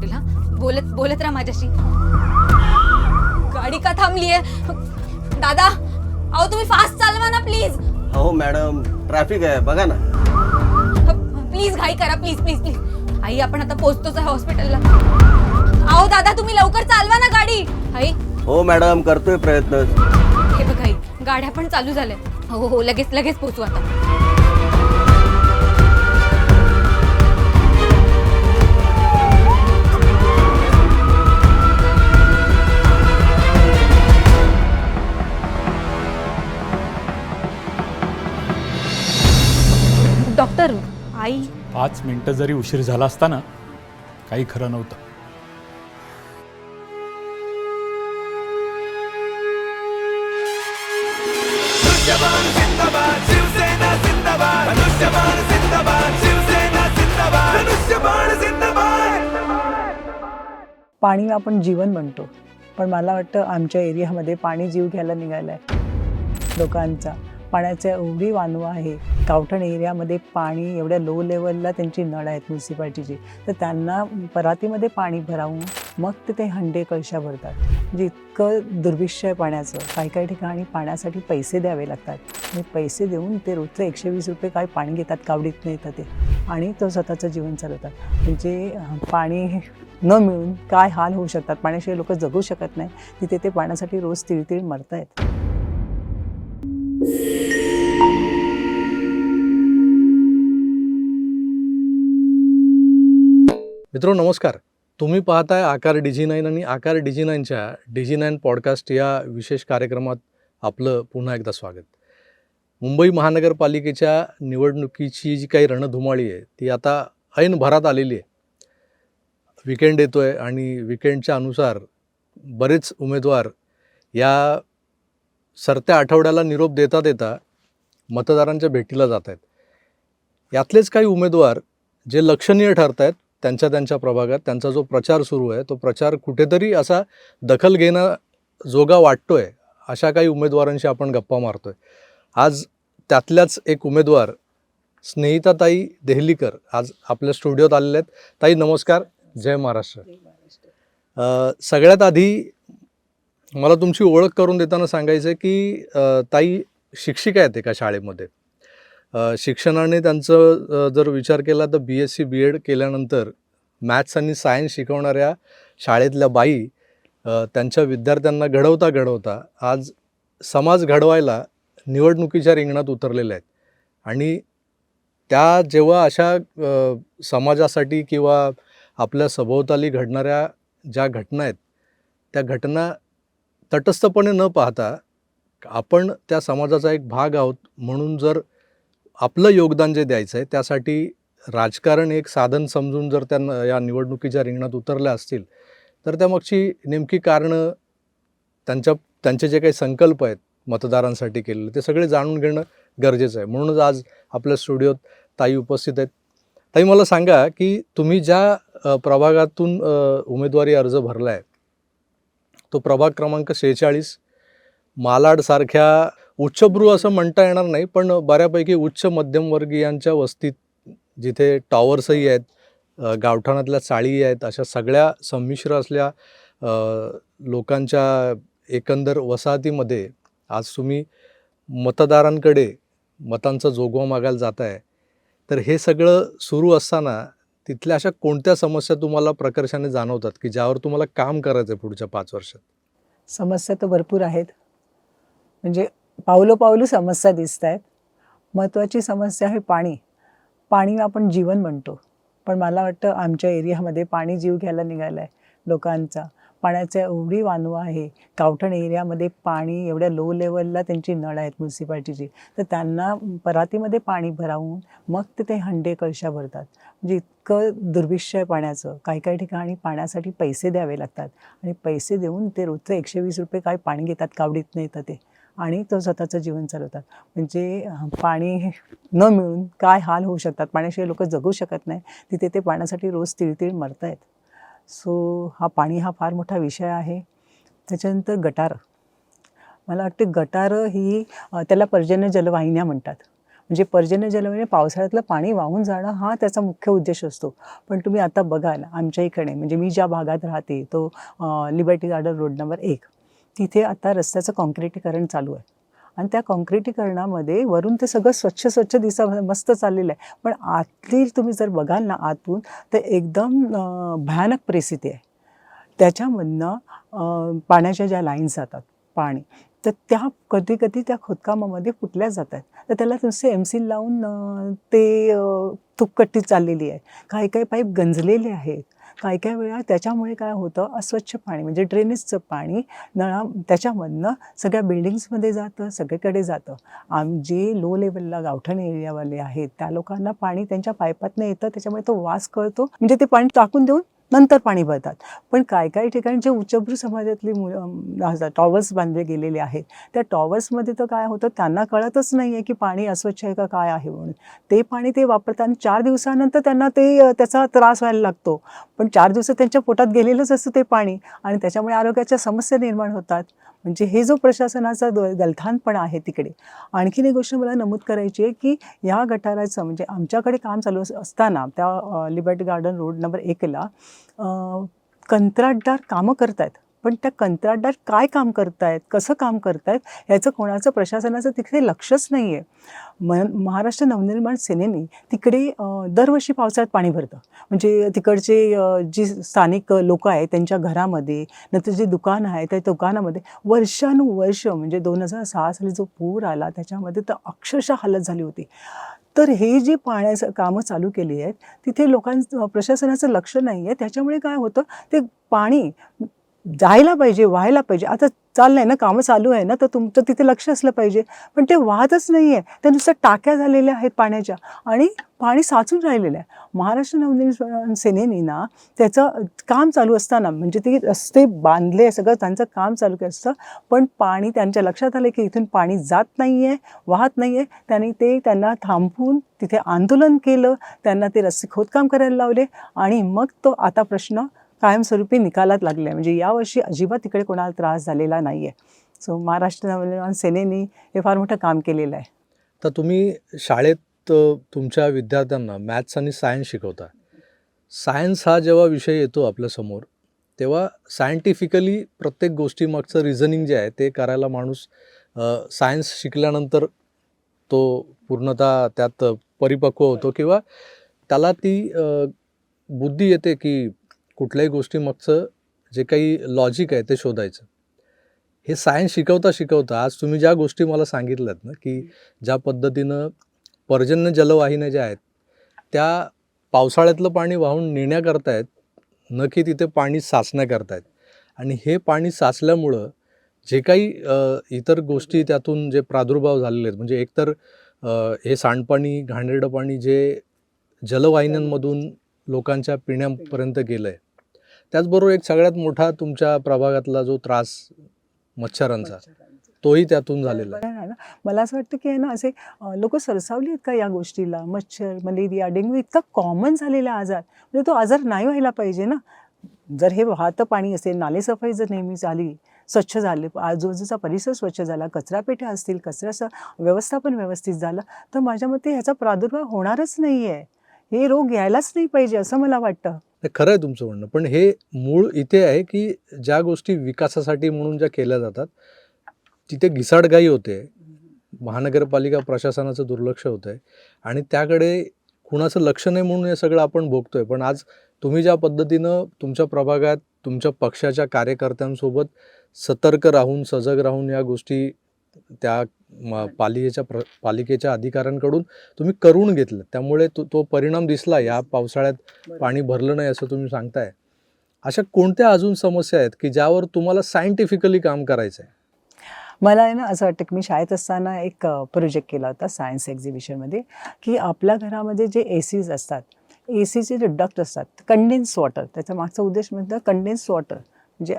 होईल. हा बोलत बोलत राहा माझ्याशी. गाडी का थांबलीये? दादा अहो तुम्ही फास्ट चालवा ना प्लीज. हो मॅडम, ट्रॅफिक आहे बघा ना. प्लीज घाई करा, प्लीज प्लीज प्लीज. आई आपण आता पोहोचतोच आहे हॉस्पिटलला. अहो दादा तुम्ही लवकर चालवा ना गाडी. आई हो मॅडम, करतोय प्रयत्न. हे बघ आई, गाड्या पण चालू झाल्या. हो हो लगेच लगेच पोहोचू आता. डॉक्टर आई 5 मिनिटं जरी उशीर झाला असता ना, काही खरं नव्हतं. पाणी आपण जीवन म्हणतो, पण मला वाटतं आमच्या एरियामध्ये पाणी जीव घ्यायला निघालाय लोकांचा. पाण्याच्या एवढी वानवा आहे. गावठण एरियामध्ये पाणी एवढ्या लो लेवलला त्यांची नळ आहेत म्युन्सिपाल्टीची, तर त्यांना परातीमध्ये पाणी भरावून मग ते हंडे कळशा भरतात. म्हणजे इतकं दुर्भिक्ष आहे पाण्याचं. काही ठिकाणी पाण्यासाठी पैसे द्यावे लागतात आणि पैसे देऊन ते रोजचं 120 रुपये काय पाणी घेतात, कावडीतनं येतं ते, आणि तो स्वतःचं जीवन चालवतात. म्हणजे पाणी न मिळून काय हाल होऊ शकतात. पाण्याशिवाय लोक जगू शकत नाही. तिथे ते पाण्यासाठी रोज तिळतिळ मरत आहेत. मित्रांनो नमस्कार. तुम्ही पाहताय आकार DG9 आणि आकार DG9च्या DG9 पॉडकास्ट या विशेष कार्यक्रमात आपलं पुन्हा एकदा स्वागत. मुंबई महानगरपालिकेच्या निवडणुकीची जी काही रणधुमाळी आहे ती आता ऐन भरात आलेली आहे. विकेंड येतो आहे आणि विकेंडच्या अनुसार बरेच उमेदवार या सरत्या आठवड्याला निरोप देता देता मतदारांच्या भेटीला जात आहेत. यातलेच काही उमेदवार जे लक्षणीय ठरत आहेत त्यांच्या प्रभागात त्यांचा जो प्रचार सुरू आहे तो प्रचार कुठेतरी असा दखल घेणं जोगा वाटतोय. अशा काही उमेदवारांशी आपण गप्पा मारतोय. आज त्यातल्याच एक उमेदवार स्नेहिताताई देहलीकर आज आपल्या स्टुडिओत आलेल्या आहेत. ताई नमस्कार, जय महाराष्ट्र. सगळ्यात आधी मला तुमची ओळख करून देताना सांगायचं आहे की ताई शिक्षिका आहेत एका शाळेमध्ये. शिक्षणाने त्यांचं जर विचार केला तर BSc BEd केल्यानंतर मॅथ्स आणि सायन्स शिकवणाऱ्या शाळेतल्या बाई त्यांच्या विद्यार्थ्यांना घडवता आज समाज घडवायला निवडणुकीच्या रिंगणात उतरलेल्या आहेत. आणि त्या जेव्हा अशा समाजासाठी किंवा आपल्या सभोवताली घडणाऱ्या ज्या घटना आहेत त्या घटना तटस्थपणे न पाहता आपण त्या समाजाचा एक भाग आहोत म्हणून जर आपलं योगदान जे द्यायचं आहे त्यासाठी राजकारण एक साधन समजून जर त्यांना या निवडणुकीच्या रिंगणात उतरल्या असतील तर त्यामागची नेमकी कारणं त्यांचे जे काही संकल्प आहेत मतदारांसाठी केलेले ते सगळे जाणून घेणं गरजेचं आहे. म्हणूनच आज आपल्या स्टुडिओत ताई उपस्थित आहेत. ताई मला सांगा की तुम्ही ज्या प्रभागातून उमेदवारी अर्ज भरला आहे तो प्रभाग क्रमांक 46. मालाडसारख्या उच्चभ्रू असं म्हणता येणार नाही पण बऱ्यापैकी उच्च मध्यमवर्गीयांच्या वस्तीत जिथे टॉवर्सही आहेत, गावठाणातल्या चाळी आहेत, अशा सगळ्या संमिश्र असल्या लोकांच्या एकंदर वसाहतीमध्ये आज तुम्ही मतदारांकडे मतांचा जोगवा मागायला जात आहे. तर हे सगळं सुरू असताना तिथल्या अशा कोणत्या समस्या तुम्हाला प्रकर्षाने जाणवतात की ज्यावर तुम्हाला काम करायचं आहे पुढच्या 5 वर्षात? समस्या तर भरपूर आहेत. म्हणजे पावलोपावली समस्या दिसत आहेत. महत्त्वाची समस्या आहे पाणी. पाणी आपण जीवन म्हणतो, पण मला वाटतं आमच्या एरियामध्ये पाणी जीव घ्यायला निघाला आहे लोकांचा. पाण्याच्या एवढी वानवा आहे. गावठण एरियामध्ये पाणी एवढ्या लो लेवलला त्यांची नळ आहेत म्युन्सिपाल्टीची, तर त्यांना परातीमध्ये पाणी भरावून मग ते हंडे कळशा भरतात. म्हणजे इतकं दुर्भिक्ष आहे पाण्याचं. काही ठिकाणी पाण्यासाठी पैसे द्यावे लागतात आणि पैसे देऊन ते रोजचं 120 रुपये काय पाणी घेतात, कावडीतनं येतं ते, आणि तो स्वतःचं जीवन चालवतात. म्हणजे पाणी न मिळून काय हाल होऊ शकतात. पाण्याशिवाय लोक जगू शकत नाही. तिथे ते पाण्यासाठी रोज तिळतिळ मरत आहेत. सो पाणी हा फार मोठा विषय आहे. त्याच्यानंतर गटारं. मला वाटते गटारं ही त्याला पर्जन्य जलवाहिन्या म्हणतात. म्हणजे पर्जन्यजल म्हणजे पावसाळ्यातलं पाणी वाहून जाणं हा त्याचा मुख्य उद्देश असतो. पण तुम्ही आता बघाल आमच्या इकडे, म्हणजे मी ज्या भागात राहते तो लिबर्टी गार्डन रोड नंबर 1, तिथे आता रस्त्याचं काँक्रिटीकरण चालू आहे. आणि त्या काँक्रिटीकरणामध्ये वरून ते सगळं स्वच्छ स्वच्छ मस्त चाललेलं आहे. पण आतली तुम्ही जर बघाल ना आतून, तर एकदम भयानक परिस्थिती आहे. त्याच्यामधनं पाण्याच्या ज्या लाईन्स जातात पाणी, तर त्या कधी कधी त्या खोदकामामध्ये फुटल्या जातात. तर त्याला नुसते एमसील लावून ते तुपकट्टी चाललेली आहे. काही काही पाईप गंजलेले आहेत. काही काही वेळा त्याच्यामुळे काय होतं, अस्वच्छ पाणी म्हणजे ड्रेनेजचं पाणी त्याच्यामधनं सगळ्या बिल्डिंग्समध्ये जातं, सगळीकडे जातं. जे लो लेवलला गावठण एरियावाले आहेत त्या लोकांना पाणी त्यांच्या पाईपातनं येतं, त्याच्यामुळे तो वास कळतो. म्हणजे ते पाणी टाकून देऊन नंतर पाणी भरतात. पण काही काही ठिकाणी जे उच्चभ्रू समाजातली मुलं टॉवर्स बांधले गेलेले आहेत, त्या टॉवर्समध्ये तर काय होतं, त्यांना कळतच नाही आहे की पाणी अस्वच्छ आहे का काय आहे म्हणून. ते पाणी ते वापरतात आणि 4 दिवसानंतर त्यांना त्याचा त्रास व्हायला लागतो. पण 4 दिवस त्यांच्या पोटात गेलेलंच असतं ते पाणी आणि त्याच्यामुळे आरोग्याच्या समस्या निर्माण होतात. म्हणजे हे जो प्रशासनाचा गलथानपणा आहे तिकडे. आणखीन एक गोष्ट मला नमूद करायची आहे की या गटाराचं म्हणजे आमच्याकडे काम चालू असताना त्या लिबर्टी गार्डन रोड नंबर 1ला कंत्राटदार कामं करत आहेत. पण त्या कंत्राटदार काय काम करत आहेत, कसं काम करत आहेत, ह्याचं कोणाचं प्रशासनाचं तिकडे लक्षच नाही आहे. महाराष्ट्र नवनिर्माण सेनेने तिकडे दरवर्षी पावसाळ्यात पाणी भरतं. म्हणजे तिकडचे जी स्थानिक लोकं आहेत त्यांच्या घरामध्ये, नंतर जे दुकान आहे त्या दुकानामध्ये वर्षानुवर्ष, म्हणजे 2006 साली जो पूर आला त्याच्यामध्ये तर अक्षरशः हालत झाली होती. तर हे जे पाण्याचं कामं चालू केली आहेत तिथे प्रशासनाचं लक्ष नाही आहे. त्याच्यामुळे काय होतं, ते पाणी जायला पाहिजे, व्हायला पाहिजे. आता चाललं आहे ना, कामं चालू आहे ना, तर तुमचं तिथे लक्ष असलं पाहिजे. पण ते वाहतच नाही आहे. त्या नुसत्या टाक्या झालेल्या आहेत पाण्याच्या आणि पाणी साचून राहिलेलं आहे. महाराष्ट्र नवनिर्माण सेनेने ना त्याचं काम चालू असताना, म्हणजे ते रस्ते बांधले, सगळं त्यांचं काम चालू असतं, पण पाणी त्यांच्या लक्षात आलं की इथून पाणी जात नाही आहे, वाहत नाही आहे. त्यांना थांबवून तिथे आंदोलन केलं, त्यांना ते रस्ते खोदकाम करायला लावले आणि मग तो आता प्रश्न कायमस्वरूपी निकालात लागले. म्हणजे यावर्षी अजिबात तिकडे कोणाला त्रास झालेला नाही आहे. सो महाराष्ट्र नवनिर्माण सेनेने हे फार मोठं काम केलेलं आहे. तर तुम्ही शाळेत तुमच्या विद्यार्थ्यांना मॅथ्स आणि सायन्स शिकवता. सायन्स हा जेव्हा विषय येतो आपल्यासमोर, तेव्हा सायंटिफिकली प्रत्येक गोष्टीमागचं रिझनिंग जे आहे ते करायला माणूस सायन्स शिकल्यानंतर तो पूर्णतः त्यात परिपक्व होतो किंवा त्याला ती बुद्धी येते की कुठल्याही गोष्टीमागचं जे काही लॉजिक आहे ते शोधायचं. हे सायन्स शिकवता शिकवता आज तुम्ही ज्या गोष्टी मला सांगितल्यात ना, की ज्या पद्धतीनं पर्जन्य जलवाहिन्या ज्या आहेत त्या पावसाळ्यातलं पाणी वाहून नेण्याकरतायत, न की तिथे पाणी साचण्याकरतायत. आणि हे पाणी साचल्यामुळं जे काही इतर गोष्टी त्यातून जे प्रादुर्भाव झालेले आहेत, म्हणजे एकतर हे सांडपाणी, घाणेरडं पाणी जे जलवाहिन्यांमधून लोकांच्या पिण्यापर्यंत गेलं आहे, त्याचबरोबर एक सगळ्यात मोठा तुमच्या प्रभागातला जो त्रास मच्छरांचा, तोही त्यातून झालेला आहे. मला असं वाटतं की ना, असे लोक सरसावली आहेत का या गोष्टीला. मच्छर, मलेरिया, डेंग्यू इतका कॉमन झालेला आजार, म्हणजे तो आजार नाही व्हायला पाहिजे ना. जर हे वाहतं पाणी असेल, नालेसफाई जर नेहमी झाली, स्वच्छ झाले, आजूबाजूचा परिसर स्वच्छ झाला, कचरापेट्या असतील, कचऱ्याचं व्यवस्थापन व्यवस्थित झालं, तर माझ्या मते ह्याचा प्रादुर्भाव होणारच नाही आहे. हे रोग यायलाच नाही पाहिजे असं मला वाटतं. खरं आहे तुमचं म्हणणं, पण हे मूळ इथे आहे की ज्या गोष्टी विकासासाठी म्हणून ज्या केल्या जातात तिथे घिसाडघाई होते, महानगरपालिका प्रशासनाचं दुर्लक्ष होतं आहे आणि त्याकडे कुणाचं लक्ष नाही म्हणून हे सगळं आपण भोगतोय. पण आज तुम्ही ज्या पद्धतीनं तुमच्या प्रभागात तुमच्या पक्षाच्या कार्यकर्त्यांसोबत सतर्क राहून, सजग राहून या गोष्टी त्या पालिकेच्या अधिकाऱ्यांकडून तुम्ही करून घेतलं, त्यामुळे तो परिणाम दिसला. या पावसाळ्यात पाणी भरलं नाही असं तुम्ही सांगताय. अशा कोणत्या अजून समस्या आहेत की ज्यावर तुम्हाला सायंटिफिकली काम करायचं आहे? मला आहे ना असं वाटतं की मी शाळेत असताना एक प्रोजेक्ट केला होता सायन्स एक्झिबिशनमध्ये, की आपल्या घरामध्ये जे एसीज असतात, एसीचे जे डक्ट असतात, कंडेन्स वॉटर, त्याचा मागचा उद्देश म्हणजे कंडेन्स वॉटर, म्हणजे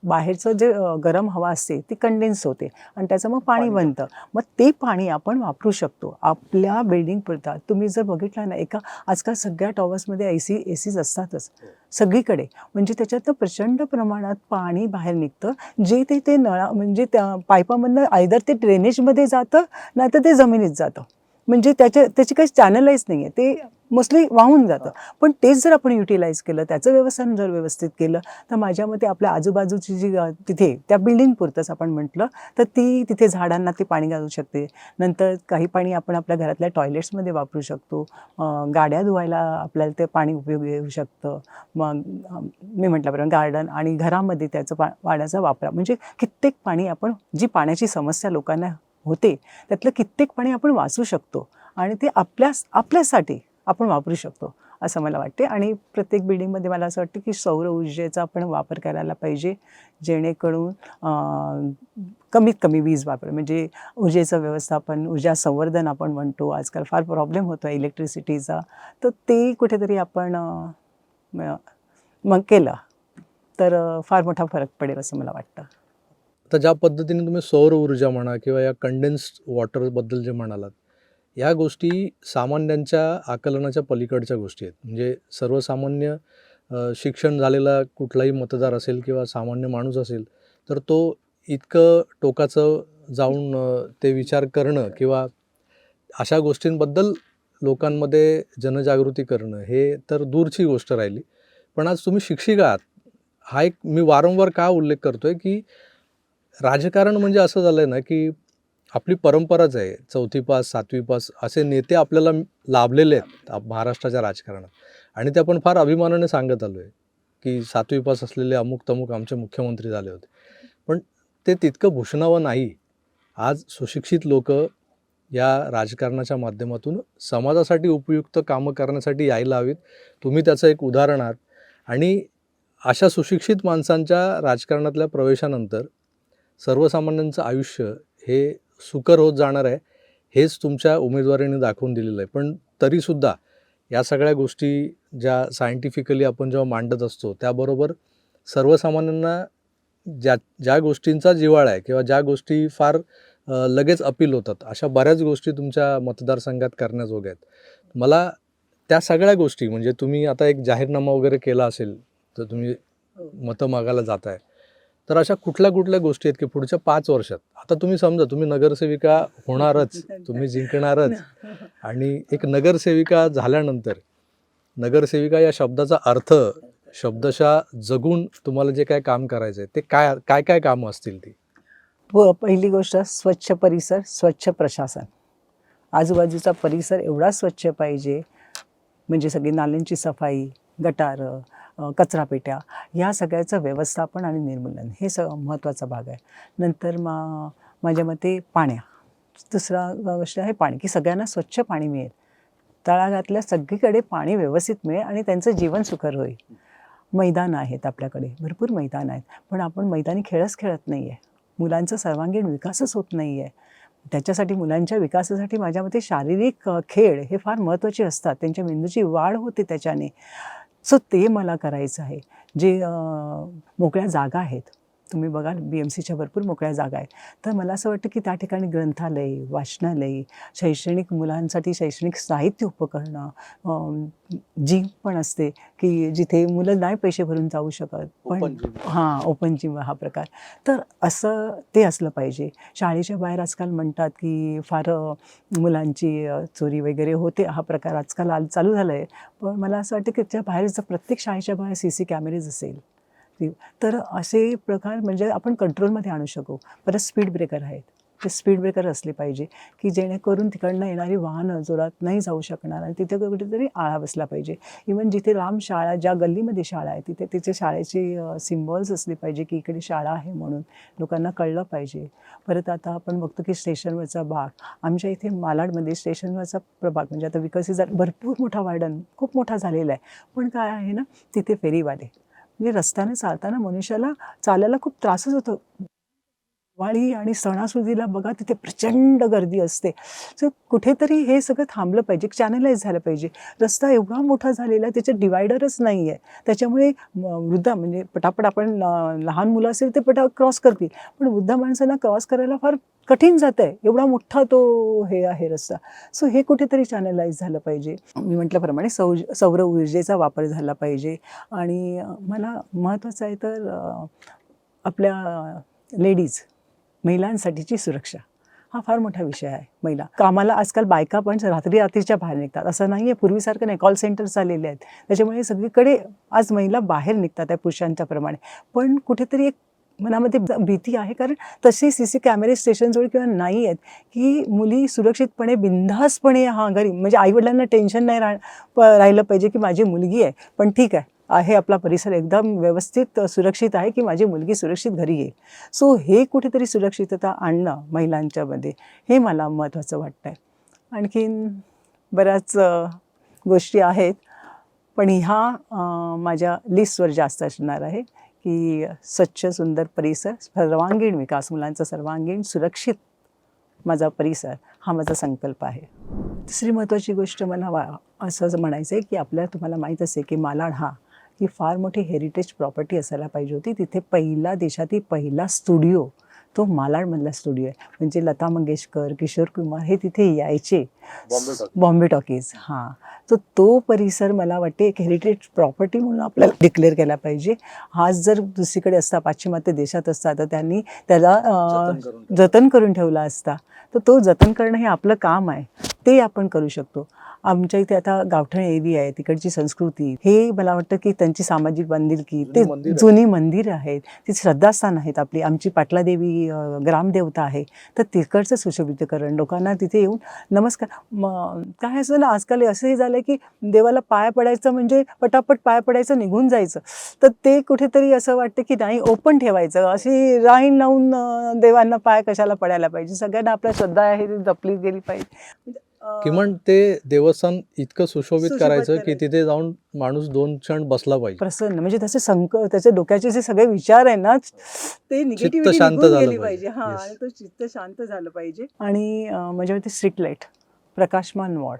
बाहेरचं जे गरम हवा असते ती कंडेन्स होते आणि त्याचं मग पाणी बनतं. मग ते पाणी आपण वापरू शकतो आपल्या बिल्डिंगपुरता. तुम्ही जर बघितलं ना, आजकाल सगळ्या टॉवर्समध्ये एसीज असतातच सगळीकडे. म्हणजे त्याच्यातनं प्रचंड प्रमाणात पाणी बाहेर निघतं, जे ते नळा म्हणजे त्या पाईपामधनं आयदर ते ड्रेनेजमध्ये जातं, नाहीतर ते जमिनीत जातं. म्हणजे त्याची काही चॅनलाइज नाही आहे, ते मोस्टली वाहून जातं. पण तेच जर आपण युटिलाइज केलं, त्याचं व्यवस्थापन जर व्यवस्थित केलं, तर माझ्या मते आपल्या आजूबाजूची जी तिथे त्या बिल्डिंग पुरतंच आपण म्हटलं तर ती तिथे झाडांना ती पाणी घालू शकते. नंतर काही पाणी आपण आपल्या घरातल्या टॉयलेट्समध्ये वापरू शकतो. गाड्या धुवायला आपल्याला ते पाणी उपयोगी येऊ शकतं. मग मी म्हटल्याप्रमाणे गार्डन आणि घरामध्ये त्याचं पाण्याचा वापर म्हणजे कित्येक पाणी आपण जी पाण्याची समस्या लोकांना होते त्यातलं कित्येक पाणी आपण वाचू शकतो आणि ते आपल्यासाठी आपण वापरू शकतो असं मला वाटते. आणि प्रत्येक बिल्डिंगमध्ये मला असं वाटतं की सौर ऊर्जेचा आपण वापर करायला पाहिजे, जेणेकरून कमीत कमी वीज वापर म्हणजे ऊर्जेचं व्यवस्थापन, ऊर्जा संवर्धन आपण म्हणतो, आजकाल फार प्रॉब्लेम होतो आहे इलेक्ट्रिसिटीचा, तर ते कुठेतरी आपण मग केलं तर फार मोठा फरक पडेल असं मला वाटतं. तर ज्या पद्धतीने तुम्ही सौर ऊर्जा म्हणा किंवा या कंडेन्स्ड वॉटरबद्दल जे म्हणालात, या गोष्टी सामान्यांच्या आकलनाच्या पलीकडच्या गोष्टी आहेत. म्हणजे सर्वसामान्य शिक्षण झालेला कुठलाही मतदार असेल किंवा सामान्य माणूस असेल, तर तो इतकं टोकाचं जाऊन ते विचार करणं किंवा अशा गोष्टींबद्दल लोकांमध्ये जनजागृती करणं हे तर दूरची गोष्ट राहिली. पण आज तुम्ही शिक्षिका आहात. हा एक मी वारंवार का उल्लेख करतोय की राजकारण म्हणजे असं झालं आहे ना, की आपली परंपराच आहे. 4थी पास, 7वी पास असे नेते आपल्याला लाभलेले आहेत महाराष्ट्राच्या राजकारणात आणि ते आपण फार अभिमानाने सांगत आलो आहे, की 7वी पास असलेले अमुक-तमुक आमचे मुख्यमंत्री झाले होते. पण ते तितकं भूषणावं नाही. आज सुशिक्षित लोकं या राजकारणाच्या माध्यमातून समाजासाठी उपयुक्त कामं करण्यासाठी यायला हवीत. तुम्ही त्याचं एक उदाहरण आहात आणि अशा सुशिक्षित माणसांच्या राजकारणातल्या प्रवेशानंतर सर्वसामान्यांचं आयुष्य हे सुकर होत जाणार आहे, हेच तुमच्या उमेदवारीने दाखवून दिलेलं आहे. पण तरीसुद्धा या सगळ्या गोष्टी ज्या सायंटिफिकली आपण जेव्हा मांडत असतो, त्याबरोबर सर्वसामान्यांना ज्या गोष्टींचा जिव्हाळा आहे किंवा ज्या गोष्टी फार लगेच अपील होतात, अशा बऱ्याच गोष्टी तुमच्या मतदारसंघात करण्याजोग्या आहेत. मला त्या सगळ्या गोष्टी म्हणजे तुम्ही आता एक जाहीरनामा वगैरे केला असेल, तर तुम्ही मतं मागायला जाताय, तर अशा कुठल्या गोष्टी आहेत की पुढच्या 5 वर्षात आता तुम्ही समजा तुम्ही नगरसेविका होणारच, तुम्ही जिंकणारच आणि एक नगरसेविका झाल्यानंतर नगरसेविका या शब्दाचा अर्थ शब्दशः जगून तुम्हाला जे काय काम करायचं आहे, ते काय कामं असतील ती? पहिली गोष्ट स्वच्छ परिसर, स्वच्छ प्रशासन. आजूबाजूचा परिसर एवढा स्वच्छ पाहिजे म्हणजे सगळी नाल्यांची सफाई, गटारं, कचरापेट्या या सगळ्याचं व्यवस्थापन आणि निर्मूलन हे महत्त्वाचा भाग आहे. नंतर माझ्या मते दुसरा गोष्ट आहे पाणी, की सगळ्यांना स्वच्छ पाणी मिळेल, तळागाळातल्या सगळीकडे पाणी व्यवस्थित मिळेल आणि त्यांचं जीवन सुकर होईल. मैदान आहेत आपल्याकडे, भरपूर मैदान आहेत, पण आपण मैदानी खेळच खेळत नाही आहे. मुलांचा सर्वांगीण विकासच होत नाही आहे. त्याच्यासाठी मुलांच्या विकासासाठी माझ्या मते शारीरिक खेळ हे फार महत्त्वाचे असतात. त्यांच्या मेंदूची वाढ होते त्याच्याने. सो ते मला करायचं आहे. जे मोकळ्या जागा आहेत, तुम्ही बघाल BMCच्या भरपूर मोकळ्या जागा आहेत, तर मला असं वाटतं की त्या ठिकाणी ग्रंथालय, वाचनालय, मुलांसाठी शैक्षणिक साहित्य उपकरणं, जिम पण असते की जिथे मुलं नाही पैसे भरून जाऊ शकत, पण ओपन जिम हा प्रकार, तर असं ते असलं पाहिजे. शाळेच्या बाहेर आजकाल म्हणतात की फार मुलांची चोरी वगैरे होते, हा प्रकार आजकाल चालू झाला आहे. पण मला असं वाटतं की त्या बाहेरचं प्रत्येक शाळेच्या बाहेर CC कॅमेरेज असेल तर असे प्रकार म्हणजे आपण कंट्रोलमध्ये आणू शकू. परत स्पीड ब्रेकर आहेत, ते स्पीड ब्रेकर असले पाहिजे की जेणेकरून तिकडनं येणारी वाहनं जोरात नाही जाऊ शकणार आणि तिथे कुठेतरी आळा बसला पाहिजे. इवन जिथे लांब शाळा, ज्या गल्लीमध्ये शाळा आहे तिथे तिथे शाळेची सिम्बॉल्स असले पाहिजे की इकडे शाळा आहे म्हणून लोकांना कळलं पाहिजे. परत आता आपण बघतो की स्टेशनवरचा भाग, आमच्या इथे मालाडमध्ये स्टेशनवरचा प्रभाग म्हणजे आता विकसित झाला, भरपूर मोठा वार्डन खूप मोठा झालेला आहे. पण काय आहे ना, तिथे फेरीवाले म्हणजे रस्त्याने चालताना मनुष्याला चालायला खूप त्रासच होतो. दिवाळी आणि सणासुदीला बघा तिथे प्रचंड गर्दी असते. सो कुठेतरी हे सगळं थांबलं पाहिजे, चॅनलाइज झालं पाहिजे. रस्ता एवढा मोठा झालेला आहे, त्याचे डिवायडरच नाही आहे. त्याच्यामुळे वृद्ध म्हणजे पटापट आपण लहान मुलं असेल ते क्रॉस करतील, पण वृद्ध माणसांना क्रॉस करायला फार कठीण जातं आहे, एवढा मोठा तो हे आहे रस्ता. सो हे कुठेतरी चॅनलाइज झालं पाहिजे. मी म्हटल्याप्रमाणे सौर ऊर्जेचा वापर झाला पाहिजे. आणि मला महत्त्वाचं आहे तर आपल्या महिलांसाठीची सुरक्षा हा फार मोठा विषय आहे. महिला कामाला आजकाल बायका पण रात्रीच्या बाहेर निघतात, असं नाही आहे, पूर्वीसारखं नाही. कॉल सेंटर्स आलेले आहेत, त्याच्यामुळे सगळीकडे आज महिला बाहेर निघतात आहे पुरुषांच्या प्रमाणे. पण कुठेतरी एक मनामध्ये भीती आहे, कारण तसे CC कॅमेरे स्टेशनजवळ किंवा नाही आहेत की मुली सुरक्षितपणे बिनधास्तपणे घरी, म्हणजे आईवडिलांना टेन्शन नाही राहिलं पाहिजे की माझी मुलगी आहे पण ठीक आहे आपला परिसर एकदम व्यवस्थित सुरक्षित आहे की माझी मुलगी सुरक्षित घरी येईल. सो हे कुठेतरी सुरक्षितता आणणं महिलांच्यामध्ये हे मला महत्त्वाचं वाटतं आहे. आणखीन बऱ्याच गोष्टी आहेत, पण ह्या माझ्या लिस्टवर जास्त असणार आहे की स्वच्छ सुंदर परिसर, सर्वांगीण विकास, मुलांचा सर्वांगीण सुरक्षित माझा परिसर हा माझा संकल्प आहे. तिसरी महत्त्वाची गोष्ट मला असं म्हणायचं आहे की तुम्हाला माहीत असेल की मालाड ही फार मोठी हेरिटेज प्रॉपर्टी असायला पाहिजे होती. तिथे देशातील पहिला स्टुडिओ तो मालाडमधला स्टुडिओ आहे. म्हणजे लता मंगेशकर, किशोर कुमार हे तिथे यायचे, बॉम्बे टॉकीज. तर तो परिसर मला वाटते एक हेरिटेज प्रॉपर्टी म्हणून आपल्याला डिक्लेअर केला पाहिजे. आज जर दुसरीकडे असता, पाश्चिमात्य देशात असता, तर त्यांनी त्याला जतन करून ठेवला असता. तर तो जतन करणं हे आपलं काम आहे, ते आपण करू शकतो. आमच्या इथे आता गावठण एरिया आहे, तिकडची संस्कृती, हे मला वाटतं की त्यांची सामाजिक बांधिलकी, ते जुनी मंदिरं आहेत, ती श्रद्धास्थान आहेत आपली. आमची पाटलादेवी ग्रामदेवता आहे, तर तिकडचं सुशोभितीकरण, लोकांना तिथे येऊन नमस्कार. काय असं ना, आजकाल असंही झालं की देवाला पाया पडायचं म्हणजे पटापट पाया पडायचं, निघून जायचं. तर ते कुठेतरी असं वाटतं की नाही, ओपन ठेवायचं. अशी राईन लावून देवांना पाया कशाला पडायला पाहिजे. सगळ्यांना आपल्या श्रद्धा आहे ती जपली गेली पाहिजे. किमान ते देवस्थान इतकं सुशोभित करायचं की तिथे जाऊन माणूस 2 क्षण बसला पाहिजे, प्रसन्न. म्हणजे त्याचे डोक्याचे जे सगळे विचार आहे ना, ते निगेटिव्हिटी शांत निघून झालं गेली पाहिजे. पाहिजे. आणि तो चित्त शांत झालं पाहिजे. आणि म्हणजे ते स्ट्रीट लाईट, प्रकाशमान वॉर्ड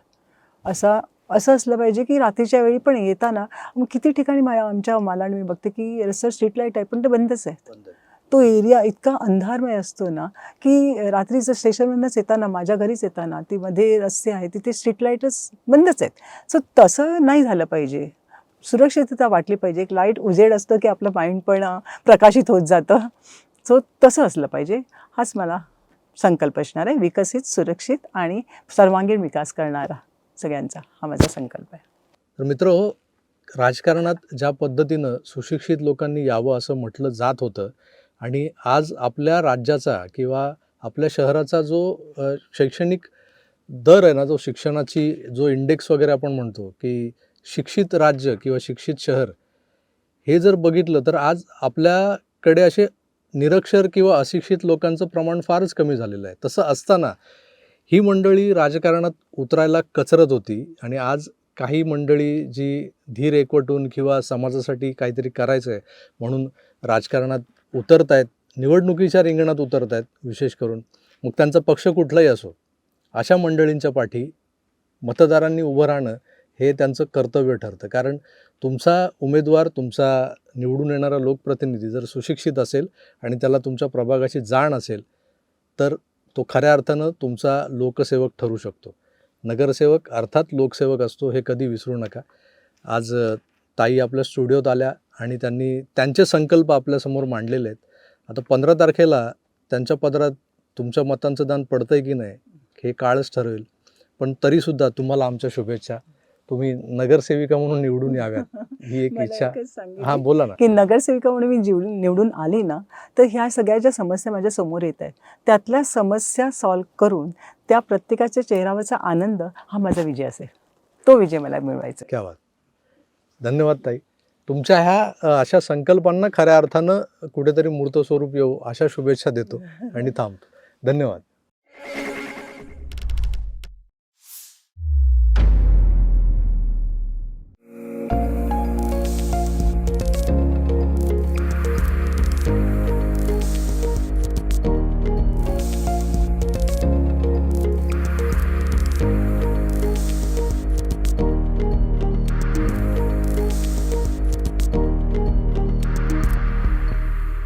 असं असलं पाहिजे की रात्रीच्या वेळी पण येताना, किती ठिकाणी आमच्या मालाड मी बघते की रस्त्यावर स्ट्रीट लाईट आहे पण ते बंदच आहे. तो एरिया इतका अंधारमय असतो ना की रात्रीचं स्टेशनवरनंच येताना, माझ्या घरीच येताना, ती मध्ये रस्ते आहेत तिथे स्ट्रीट लाईटच बंदच आहेत. सो तसं नाही झालं पाहिजे. सुरक्षितता वाटली पाहिजे. एक लाईट उजेड असतं की आपलं माइंड पण प्रकाशित होत जातं. सो तसं असलं पाहिजे. हाच मला संकल्प असणार आहे. विकसित, सुरक्षित आणि सर्वांगीण विकास करणारा सगळ्यांचा हा माझा संकल्प आहे. तर मित्रहो, राजकारणात ज्या पद्धतीनं सुशिक्षित लोकांनी यावं असं म्हटलं जात होतं, आणि आज आपल्या राज्याचा किंवा आपल्या शहराचा जो शैक्षणिक दर आहे ना, जो शिक्षणाची जो इंडेक्स वगैरे आपण म्हणतो की शिक्षित राज्य किंवा शिक्षित शहर, हे जर बघितलं तर आज आपल्याकडे असे निरक्षर किंवा अशिक्षित लोकांचं प्रमाण फारच कमी झालेलं आहे. तसं असताना ही मंडळी राजकारणात उतरायला कचरत होती, आणि आज काही मंडळी जी धीर एकवटून किंवा समाजासाठी काहीतरी करायचं आहे म्हणून राजकारणात उतरत आहेत, निवडणुकीच्या रिंगणात उतरत आहेत विशेष करून. मग त्यांचा पक्ष कुठलाही असो, अशा मंडळींच्या पाठी मतदारांनी उभं राहणं हे त्यांचं कर्तव्य ठरतं. कारण तुमचा उमेदवार, तुमचा निवडून येणारा लोकप्रतिनिधी जर सुशिक्षित असेल आणि त्याला तुमच्या प्रभागाची जाण असेल, तर तो खऱ्या अर्थानं तुमचा लोकसेवक ठरू शकतो. नगरसेवक अर्थात लोकसेवक असतो, हे कधी विसरू नका. आज ताई आपल्या स्टुडिओत आल्या आणि त्यांनी त्यांचे संकल्प आपल्यासमोर मांडलेले आहेत. आता 15 तारखेला त्यांच्या पदरात तुमच्या मतांचं दान पडतंय की नाही हे काळच ठरवेल. पण तरीसुद्धा तुम्हाला आमच्या शुभेच्छा. तुम्ही नगरसेविका म्हणून निवडून याव्यात ही एक इच्छा. हां, बोला ना. की नगरसेविका म्हणून मी निवडून आली ना, तर ह्या सगळ्या ज्या समस्या माझ्या समोर येत आहेत, त्यातल्या समस्या सॉल्व्ह करून त्या प्रत्येकाच्या चेहऱ्यावरचा आनंद हा माझा विजय असेल. तो विजय मला मिळवायचा. क्या बात. धन्यवाद ताई. तुमच्या ह्या अशा संकल्पांना खऱ्या अर्थानं कुठेतरी मूर्त स्वरूप येऊ अशा शुभेच्छा देतो आणि थांबतो. धन्यवाद.